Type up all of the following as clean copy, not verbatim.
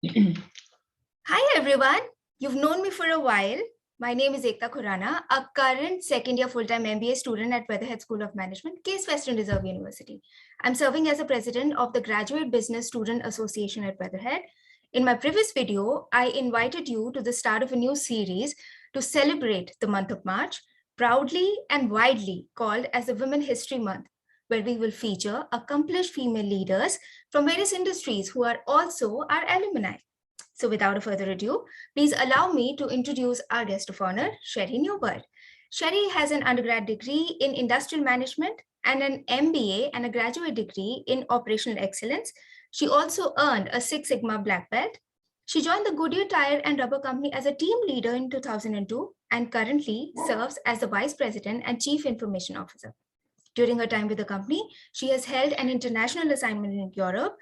Hi everyone, you've known me for a while. My name is Ekta Khurana, a current second year full-time MBA student at Weatherhead School of Management, Case Western Reserve University. I'm serving as a president of the Graduate Business Student Association at Weatherhead. In my previous video, I invited you to the start of a new series to celebrate the month of March, proudly and widely called as the Women History Month, where we will feature accomplished female leaders from various industries who are also our alumni. So without further ado, please allow me to introduce our guest of honor, Sherry Neubert. Sherry has an undergrad degree in industrial management and an MBA and a graduate degree in operational excellence. She also earned a Six Sigma Black Belt. She joined the Goodyear Tire and Rubber Company as a team leader in 2002 and currently serves as the Vice President and Chief Information Officer. During her time with the company, she has held an international assignment in Europe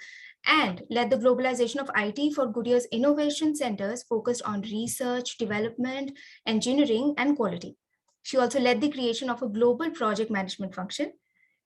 and led the globalization of IT for Goodyear's innovation centers focused on research, development, engineering, and quality. She also led the creation of a global project management function.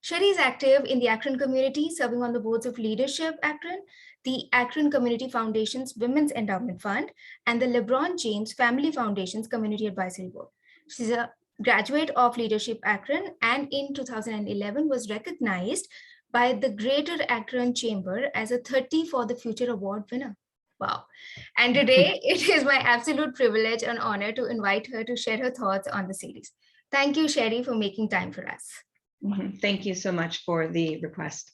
Sherry is active in the Akron community, serving on the boards of Leadership Akron, the Akron Community Foundation's Women's Endowment Fund, and the LeBron James Family Foundation's Community Advisory Board. She's a graduate of Leadership Akron and in 2011 was recognized by the Greater Akron Chamber as a 30 for the Future Award winner. Wow. And today it is my absolute privilege and honor to invite her to share her thoughts on the series. Thank you, Sherry, for making time for us. Thank you so much for the request.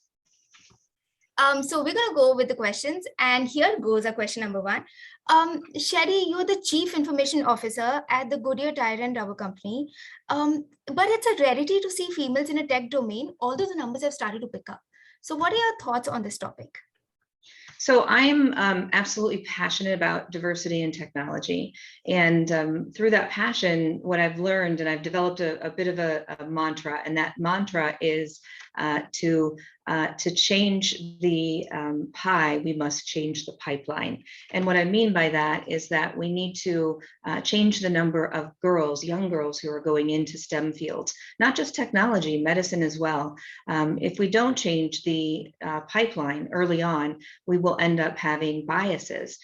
So we're going to go with the questions. And here goes our question number one. Sherry, you're the Chief Information Officer at the Goodyear Tire and Rubber Company. But it's a rarity to see females in a tech domain, although the numbers have started to pick up. So what are your thoughts on this topic? So I'm absolutely passionate about diversity in technology. And through that passion, what I've learned, and I've developed a bit of a mantra, and that mantra is to change the pie, we must change the pipeline. And what I mean by that is that we need to change the number of girls, young girls who are going into STEM fields, not just technology, medicine as well. If we don't change the pipeline early on, we will end up having biases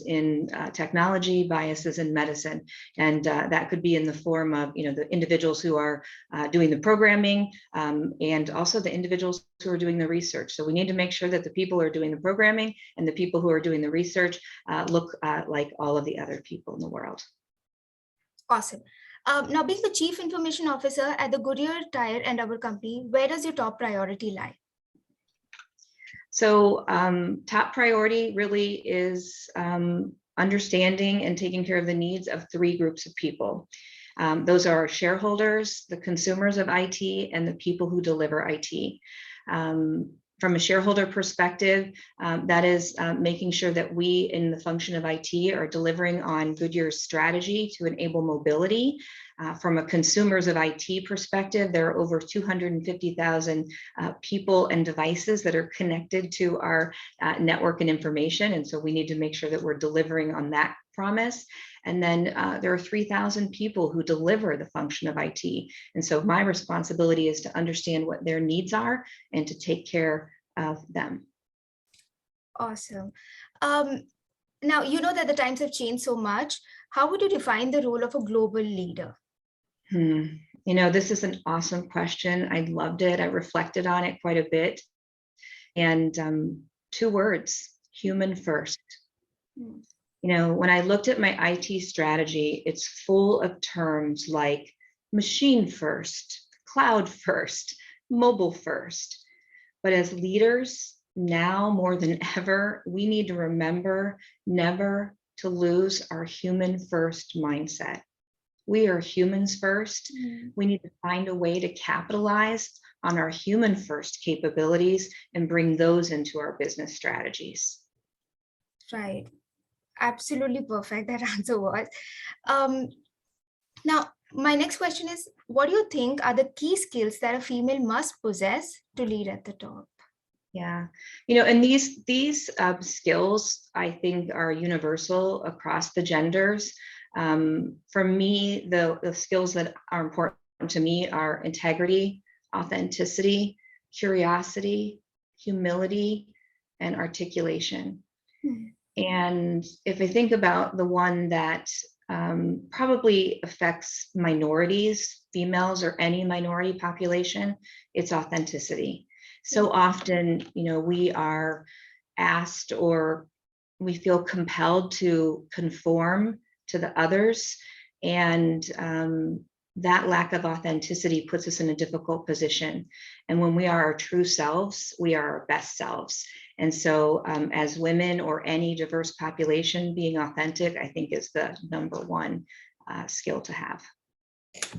in technology, biases in medicine. And that could be in the form of, the individuals who are doing the programming and also the individuals who are doing the research. So we need to make sure that the people who are doing the programming and the people who are doing the research look like all of the other people in the world. Awesome. Now, being the Chief Information Officer at the Goodyear Tire and Rubber Company, where does your top priority lie? So top priority really is understanding and taking care of the needs of three groups of people. Those are shareholders, the consumers of IT, and the people who deliver IT. From a shareholder perspective, that is making sure that we in the function of IT are delivering on Goodyear's strategy to enable mobility. From a consumers of IT perspective, there are over 250,000 people and devices that are connected to our network and information. And so we need to make sure that we're delivering on that promise. And then there are 3,000 people who deliver the function of IT. And so my responsibility is to understand what their needs are and to take care of them. Awesome. Now, you know that the times have changed so much. How would you define the role of a global leader? This is an awesome question. I loved it. I reflected on it quite a bit. And 2 words, human first. When I looked at my IT strategy, it's full of terms like machine first, cloud first, mobile first. But as leaders, now more than ever, we need to remember never to lose our human first mindset. We are humans first. We need to find a way to capitalize on our human first capabilities and bring those into our business strategies. Right. Absolutely perfect. That answer was. Now, my next question is, what do you think are the key skills that a female must possess to lead at the top? Yeah, and these skills, I think, are universal across the genders. For me, the skills that are important to me are integrity, authenticity, curiosity, humility, and articulation. And if I think about the one that probably affects minorities, females, or any minority population, it's authenticity. So often, we are asked or we feel compelled to conform to the others. And that lack of authenticity puts us in a difficult position. And when we are our true selves, we are our best selves. And so as women or any diverse population, being authentic, I think, is the number one skill to have.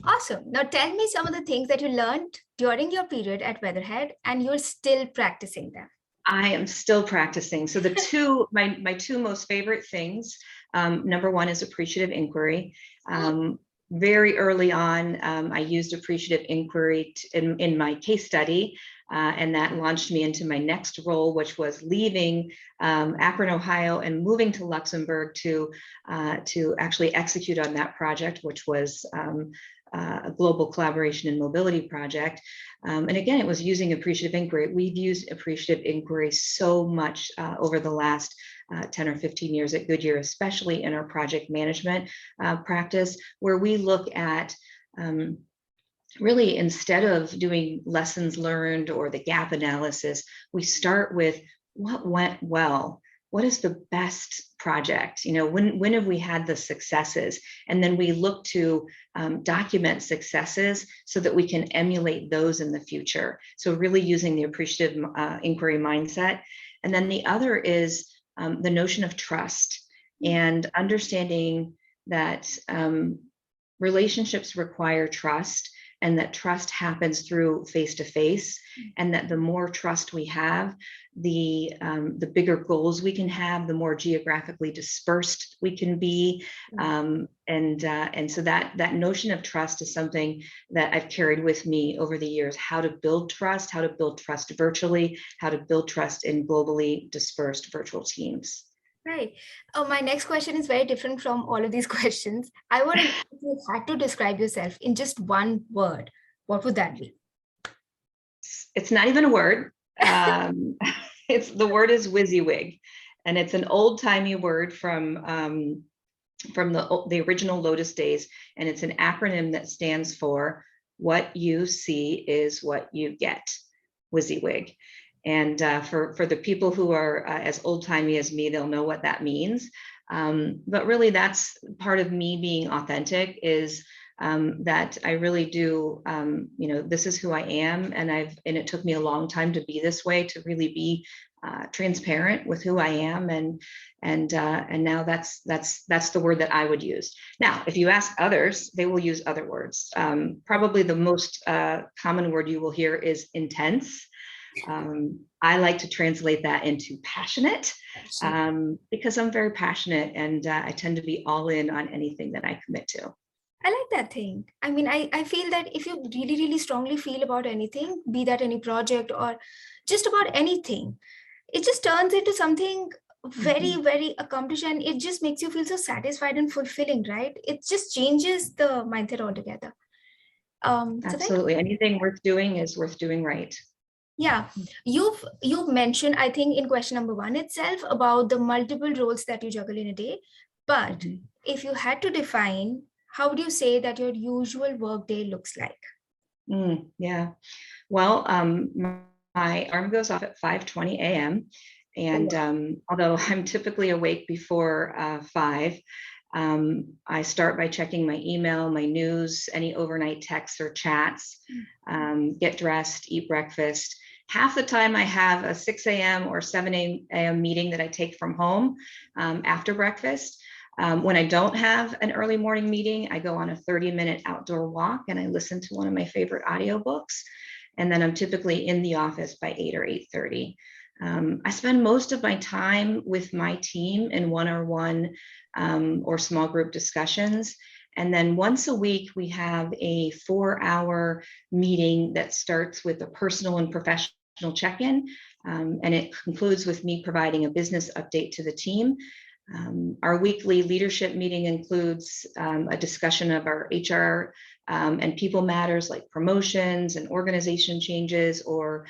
Awesome. Now tell me some of the things that you learned during your period at Weatherhead and you're still practicing them. I am still practicing. So my two most favorite things, number one is appreciative inquiry. Very early on, I used appreciative inquiry in my case study, and that launched me into my next role, which was leaving Akron, Ohio, and moving to Luxembourg to actually execute on that project, which was a global collaboration and mobility project. And again, it was using appreciative inquiry. We've used appreciative inquiry so much over the last 10 or 15 years at Goodyear, especially in our project management practice, where we look at really, instead of doing lessons learned or the gap analysis, we start with what went well. What is the best project? When have we had the successes? And then we look to document successes so that we can emulate those in the future. So really using the appreciative inquiry mindset. And then the other is the notion of trust and understanding that relationships require trust, and that trust happens through face-to-face, and that the more trust we have, the bigger goals we can have, the more geographically dispersed we can be. And so that notion of trust is something that I've carried with me over the years: how to build trust virtually, how to build trust in globally dispersed virtual teams. Right. My next question is very different from all of these questions. I want to know, if you had to describe yourself in just one word, what would that be? It's not even a word. The word is WYSIWYG, and it's an old-timey word from the original Lotus days, and it's an acronym that stands for "What you see is what you get." WYSIWYG. And for the people who are as old-timey as me, they'll know what that means. But really, that's part of me being authentic, is that I really do, this is who I am, and it took me a long time to be this way, to really be transparent with who I am, and now that's the word that I would use. Now, if you ask others, they will use other words. Probably the most common word you will hear is intense. I like to translate that into passionate, because I'm very passionate, and I tend to be all in on anything that I commit to. I like that thing. I mean, I feel that if you really, really strongly feel about anything, be that any project or just about anything, it just turns into something very, very accomplished, and it just makes you feel so satisfied and fulfilling, right? It just changes the mindset altogether. Absolutely. Anything worth doing is worth doing right. Yeah, you've mentioned, I think, in question number 1 itself, about the multiple roles that you juggle in a day. But if you had to define, how would you say that your usual work day looks like? Yeah, well, my alarm goes off at 5:20 a.m. And although I'm typically awake before 5, I start by checking my email, my news, any overnight texts or chats, get dressed, eat breakfast. Half the time I have a 6 a.m. or 7 a.m. meeting that I take from home after breakfast. When I don't have an early morning meeting, I go on a 30-minute outdoor walk and I listen to one of my favorite audiobooks. And then I'm typically in the office by 8 or 8:30. I spend most of my time with my team in one-on-one or small group discussions. And then once a week, we have a 4-hour meeting that starts with a personal and professional check-in. And it concludes with me providing a business update to the team. Our weekly leadership meeting includes a discussion of our HR and people matters, like promotions and organization changes or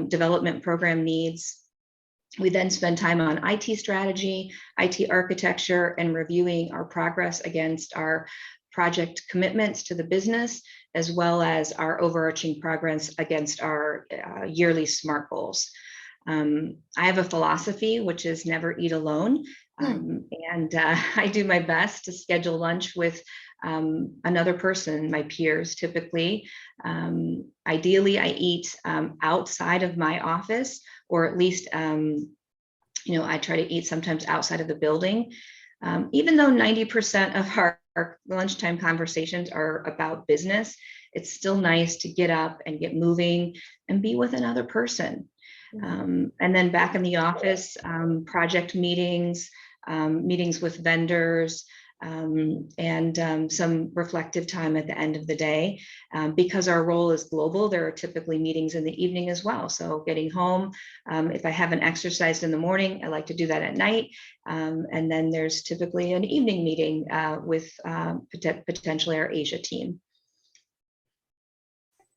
development program needs. We then spend time on IT strategy, IT architecture, and reviewing our progress against our project commitments to the business, as well as our overarching progress against our yearly SMART goals. I have a philosophy, which is never eat alone. And I do my best to schedule lunch with another person, my peers typically. Ideally, I eat outside of my office, or at least, I try to eat sometimes outside of the building. Even though 90% of our lunchtime conversations are about business, it's still nice to get up and get moving and be with another person. And then back in the office, project meetings, meetings with vendors, and some reflective time at the end of the day. Because our role is global, there are typically meetings in the evening as well. So getting home, if I haven't exercised in the morning, I like to do that at night. And then there's typically an evening meeting with potentially our Asia team.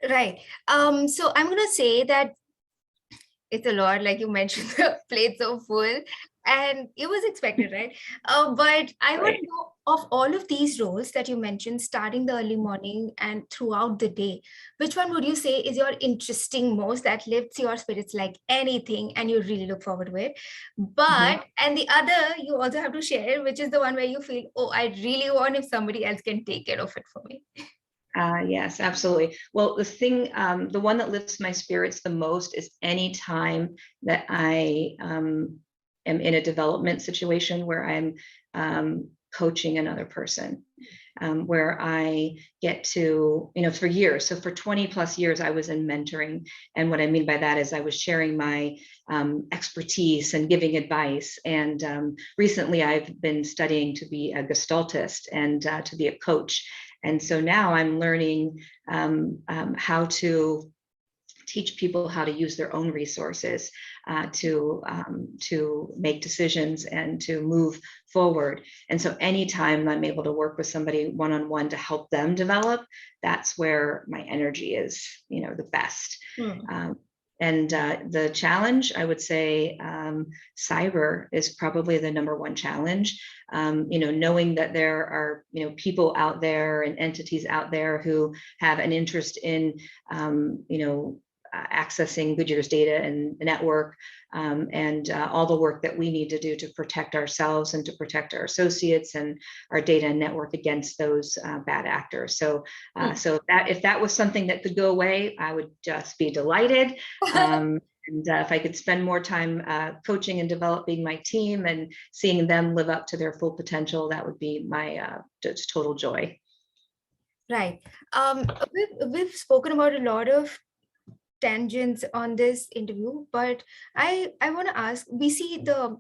Right. So I'm going to say that it's a lot, like you mentioned, the plate's so full, and it was expected, right? But I want to know, of all of these roles that you mentioned, starting the early morning and throughout the day, which one would you say is your interesting most, that lifts your spirits like anything and you really look forward to it? But, and the other you also have to share, which is the one where you feel, oh, I really want if somebody else can take care of it for me. Yes, absolutely. Well, the one that lifts my spirits the most is any time that I am in a development situation where I'm coaching another person, where I get to, for years. So for 20 plus years, I was in mentoring. And what I mean by that is I was sharing my expertise and giving advice. And recently I've been studying to be a gestaltist and to be a coach. And so now I'm learning how to teach people how to use their own resources to make decisions and to move forward. And so anytime I'm able to work with somebody one-on-one to help them develop, that's where my energy is, the best. And the challenge, I would say, cyber is probably the number one challenge. Knowing that there are, people out there and entities out there who have an interest in, accessing Goodyear's data and network, and all the work that we need to do to protect ourselves and to protect our associates and our data and network against those bad actors. So, if that was something that could go away, I would just be delighted. And if I could spend more time coaching and developing my team and seeing them live up to their full potential, that would be my just total joy. Right. We've spoken about a lot of tangents on this interview, but I want to ask, we see the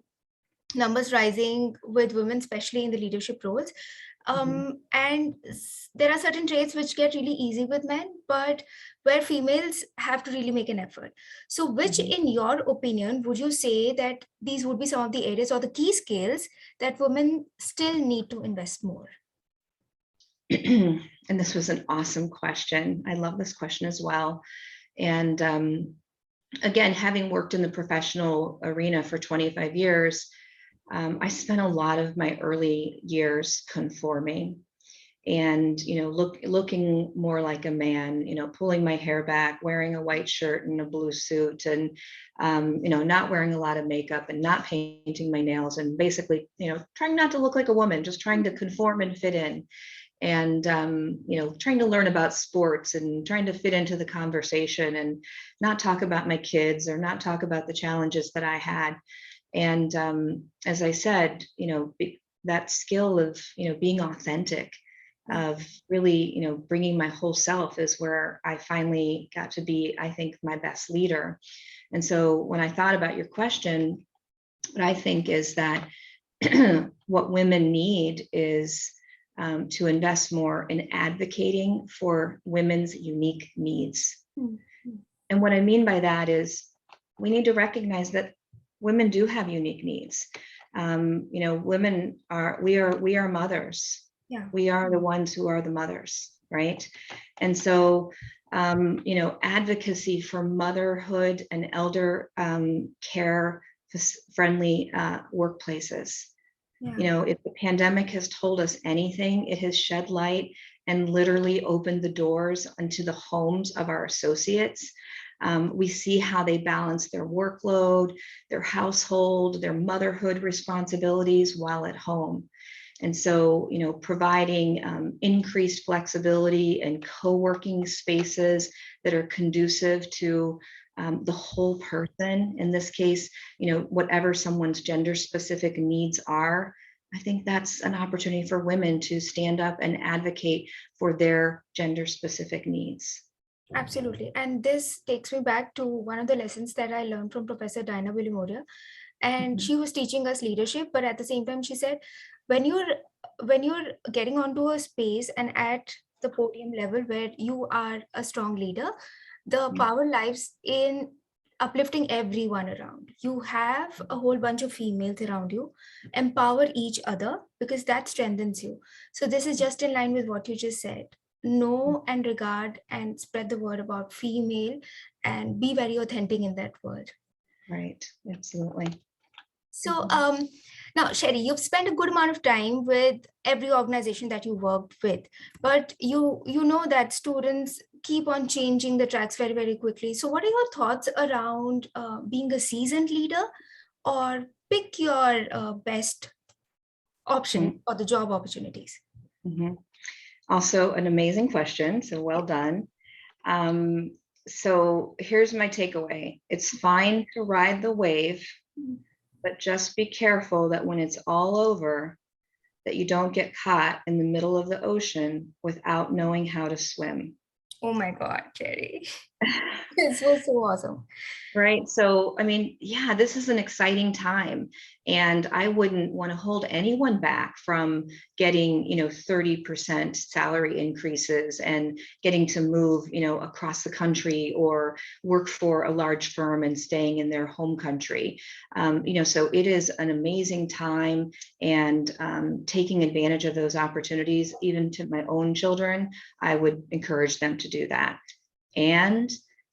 numbers rising with women, especially in the leadership roles. And there are certain traits which get really easy with men, but where females have to really make an effort. So which, in your opinion, would you say that these would be some of the areas or the key skills that women still need to invest more? And this was an awesome question. I love this question as well. And again, having worked in the professional arena for 25 years, I spent a lot of my early years conforming and, looking more like a man, pulling my hair back, wearing a white shirt and a blue suit, and, not wearing a lot of makeup and not painting my nails, and basically, trying not to look like a woman, just trying to conform and fit in. And trying to learn about sports and trying to fit into the conversation and not talk about my kids or not talk about the challenges that I had. And as I said, that skill of being authentic, of really bringing my whole self, is where I finally got to be, I think, my best leader. And so when I thought about your question, what I think is that what women need is to invest more in advocating for women's unique needs. And what I mean by that is we need to recognize that women do have unique needs. Women we are mothers. Yeah. We are the ones who are the mothers, right? And so, advocacy for motherhood and elder care friendly workplaces. Yeah. You know, if the pandemic has told us anything, it has shed light and literally opened the doors into the homes of our associates. We see how they balance their workload, their household, their motherhood responsibilities while at home. And so, you know, providing increased flexibility and co-working spaces that are conducive to the whole person, in this case, you know, whatever someone's gender specific needs are, I think that's an opportunity for women to stand up and advocate for their gender specific needs. Absolutely. And this takes me back to one of the lessons that I learned from Professor Diana Willimoria. And she was teaching us leadership, but at the same time, she said, when you're getting onto a space and at the podium level where you are a strong leader, the power lies in uplifting everyone around. You have a whole bunch of females around you, empower each other because that strengthens you. So this is just in line with what you just said. Know and regard and spread the word about female and be very authentic in that word. Right, absolutely. So now, Sherry, you've spent a good amount of time with every organization that you worked with, but you know that students keep on changing the tracks very, very quickly. So what are your thoughts around being a seasoned leader, or pick your best option for the job opportunities? Also an amazing question, so well done. So here's my takeaway. It's fine to ride the wave, but just be careful that when it's all over, that you don't get caught in the middle of the ocean without knowing how to swim. Oh my God, Sherry. This was so awesome. Right. So, I mean, yeah, this is an exciting time, and I wouldn't want to hold anyone back from getting, you know, 30% salary increases and getting to move, you know, across the country or work for a large firm and staying in their home country. You know, so it is an amazing time, and taking advantage of those opportunities, even to my own children, I would encourage them to do that. And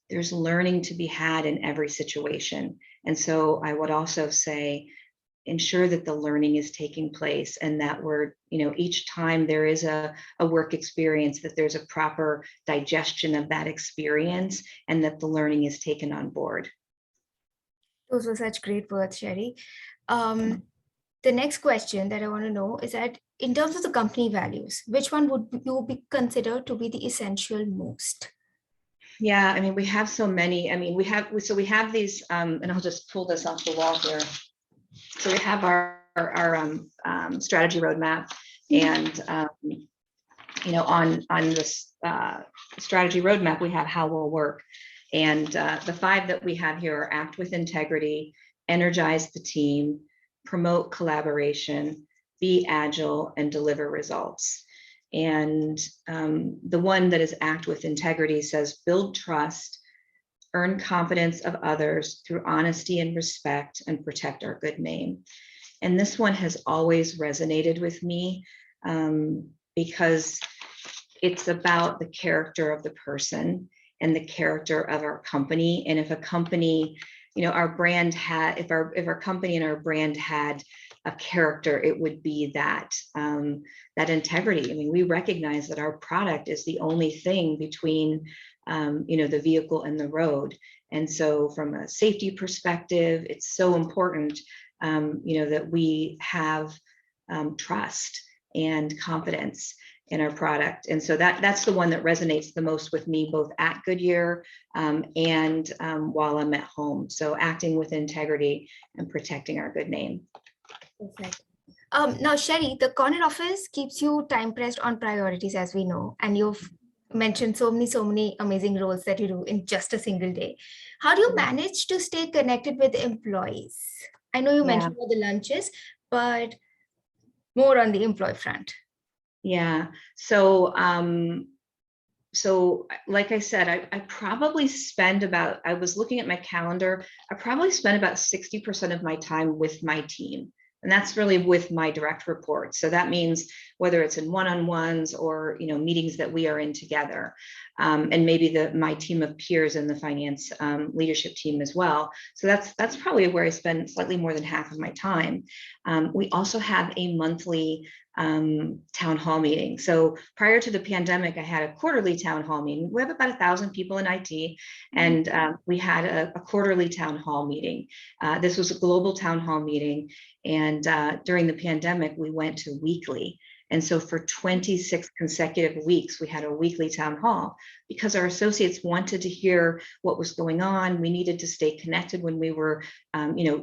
there's learning to be had in every situation. And so I would also say, ensure that the learning is taking place, and that we're, you know, each time there is a work experience, that there's a proper digestion of that experience and that the learning is taken on board. Those were such great words, Sherry. The next question that I want to know is that in terms of the company values, which one would you be considered to be the essential most? Yeah, I mean, we have so many. I mean, we have these, and I'll just pull this off the wall here. So we have our strategy roadmap, and you know, on this strategy roadmap, we have how we'll work, and the 5 that we have here are: act with integrity, energize the team, promote collaboration, be agile, and deliver results. And the one that is act with integrity says build trust, earn confidence of others through honesty and respect, and protect our good name. And this one has always resonated with me because it's about the character of the person and the character of our company. And if a company, you know, our brand had, if our company and our brand had a character, it would be that that integrity. I mean, we recognize that our product is the only thing between you know, the vehicle and the road. And so from a safety perspective, it's so important you know, that we have trust and confidence in our product. And so that's the one that resonates the most with me, both at Goodyear and while I'm at home. So acting with integrity and protecting our good name. Perfect. Now, Sherry, the corner office keeps you time pressed on priorities, as we know, and you've mentioned so many amazing roles that you do in just a single day. How do you manage to stay connected with employees? I know you mentioned about the lunches, but more on the employee front. Yeah. So so like I said, I probably spend about, I was looking at my calendar, I probably spend about 60% of my time with my team. And that's really with my direct reports. So that means whether it's in one-on-ones or, meetings that we are in together, and maybe my team of peers in the finance leadership team as well. So that's probably where I spend slightly more than half of my time. We also have a monthly town hall meeting. So prior to the pandemic, I had a quarterly town hall meeting. We have about 1,000 people in IT, and we had a quarterly town hall meeting. This was a global town hall meeting, and during the pandemic, we went to weekly. And so for 26 consecutive weeks, we had a weekly town hall because our associates wanted to hear what was going on. We needed to stay connected when we were,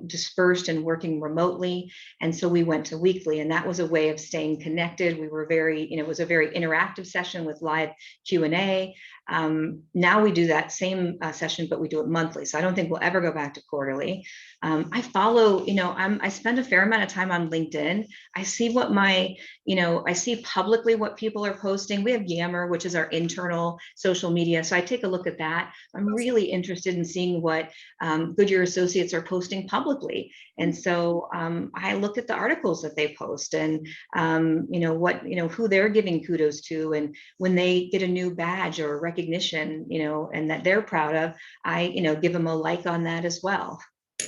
dispersed and working remotely. And so we went to weekly, and that was a way of staying connected. We were it was a very interactive session with live Q&A. Now we do that same session, but we do it monthly. So I don't think we'll ever go back to quarterly. I follow, I spend a fair amount of time on LinkedIn. I see what I see publicly what people are posting. We have Yammer, which is our internal social media. So I take a look at that. I'm really interested in seeing what Goodyear associates are posting publicly. And so I look at the articles that they post and, who they're giving kudos to. And when they get a new badge or recognition, and that they're proud of, I, give them a like on that as well.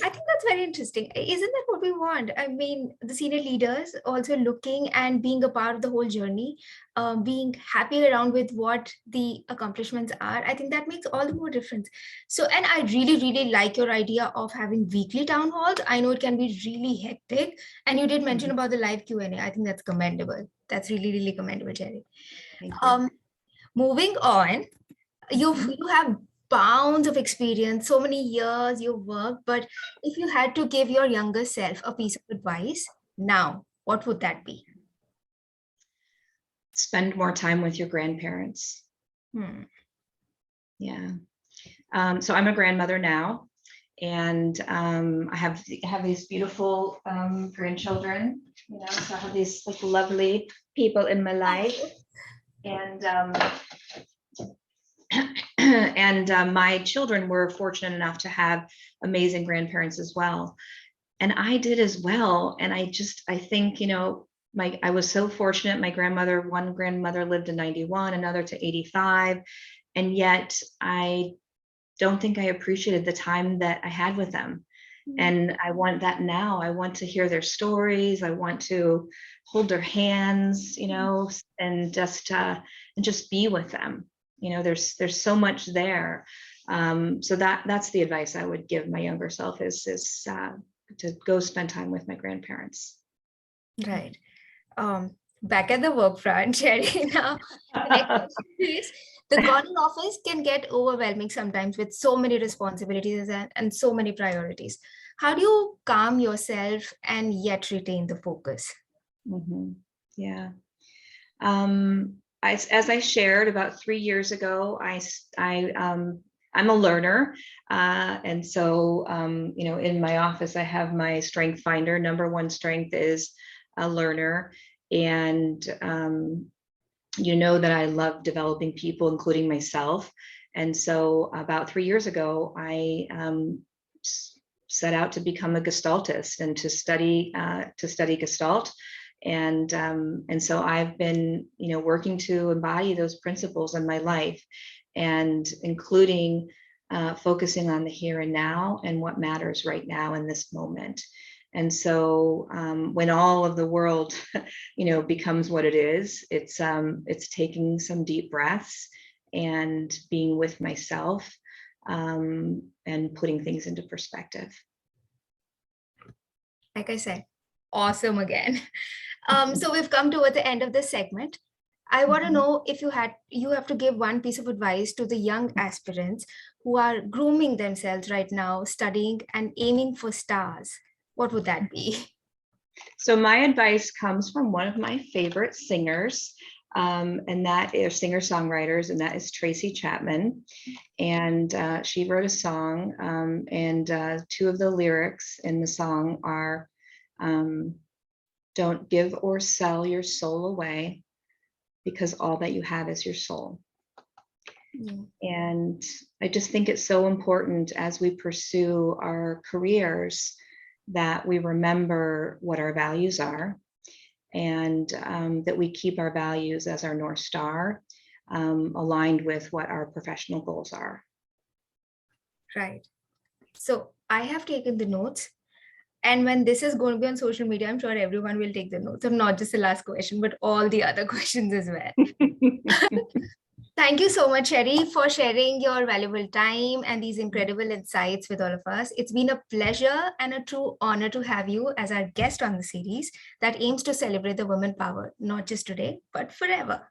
I think that's very interesting. Isn't that what we want? I mean, the senior leaders also looking and being a part of the whole journey, being happy around with what the accomplishments are. I think that makes all the more difference. So, and I really, really like your idea of having weekly town halls. I know it can be really hectic. And you did mention about the live Q&A. I think that's commendable. That's really, really commendable, Jerry. Thank you. Moving on, you have bounds of experience, so many years you've worked, but if you had to give your younger self a piece of advice now, what would that be? Spend more time with your grandparents. Yeah. So I'm a grandmother now, and I have these beautiful grandchildren, so I have these like lovely people in my life, and my children were fortunate enough to have amazing grandparents as well. And I did as well. And I think, I was so fortunate. One grandmother lived to 91, another to 85. And yet I don't think I appreciated the time that I had with them. And I want that now. I want to hear their stories. I want to hold their hands, and just be with them. There's so much there. So that's the advice I would give my younger self is to go spend time with my grandparents. Right. Back at the work front, Sherry, now, the corner office can get overwhelming sometimes with so many responsibilities and so many priorities. How do you calm yourself and yet retain the focus? Yeah. As I shared about 3 years ago, I'm a learner. And so, in my office, I have my strength finder. Number one strength is a learner. And, that I love developing people, including myself. And so about 3 years ago, I set out to become a Gestaltist and to study Gestalt. And so I've been, working to embody those principles in my life, and including focusing on the here and now and what matters right now in this moment. And so when all of the world, becomes what it is, it's taking some deep breaths and being with myself, and putting things into perspective. Like I said, awesome again. So we've come toward the end of this segment. I want to know if you have to give one piece of advice to the young aspirants who are grooming themselves right now, studying and aiming for stars. What would that be? So my advice comes from one of my favorite singers, and that is singer-songwriters, and that is Tracy Chapman. And she wrote a song, and two of the lyrics in the song are, don't give or sell your soul away, because all that you have is your soul. And I just think it's so important as we pursue our careers that we remember what our values are, and that we keep our values as our North Star, aligned with what our professional goals are. Right. So I have taken the notes. And when this is going to be on social media, I'm sure everyone will take the notes of not just the last question, but all the other questions as well. Thank you so much, Sherry, for sharing your valuable time and these incredible insights with all of us. It's been a pleasure and a true honor to have you as our guest on the series that aims to celebrate the women power, not just today, but forever.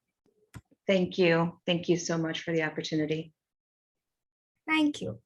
Thank you. Thank you so much for the opportunity. Thank you.